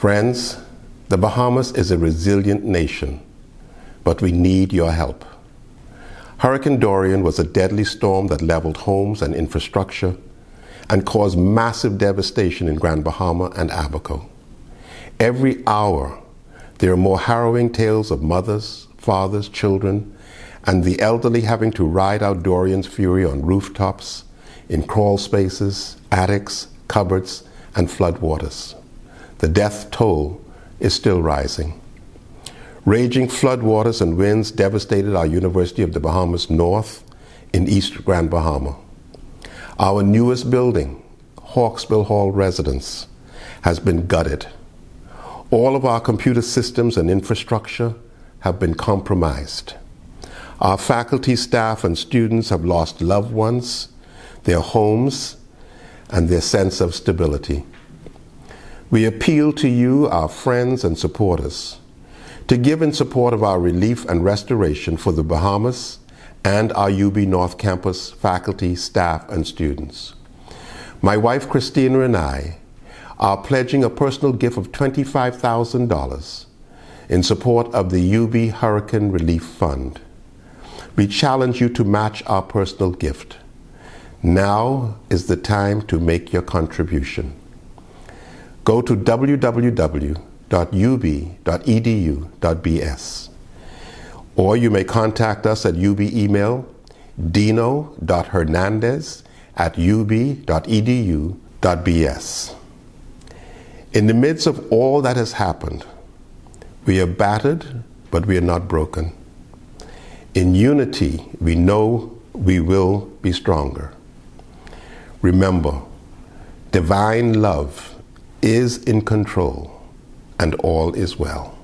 Friends, the Bahamas is a resilient nation, but we need your help. Hurricane Dorian was a deadly storm that leveled homes and infrastructure and caused massive devastation in Grand Bahama and Abaco. Every hour, there are more harrowing tales of mothers, fathers, children, and the elderly having to ride out Dorian's fury on rooftops, in crawl spaces, attics, cupboards, and floodwaters. The death toll is still rising. Raging floodwaters and winds devastated our University of The Bahamas-North in East Grand Bahama. Our newest building, Hawksbill Hall Residence, has been gutted. All of our computer systems and infrastructure have been compromised. Our faculty, staff, and students have lost loved ones, their homes, and their sense of stability. We appeal to you, our friends and supporters, to give in support of our relief and restoration for the Bahamas and our UB North Campus faculty, staff, and students. My wife Christina and I are pledging a personal gift of $25,000 in support of the UB Hurricane Relief Fund. We challenge you to match our personal gift. Now is the time to make your contribution. Go to www.ub.edu.bs, or you may contact us at UB email dino.hernandez@ub.edu.bs. In the midst of all that has happened, we are battered, but we are not broken. In unity, we know we will be stronger. Remember, divine love is in control, and all is well.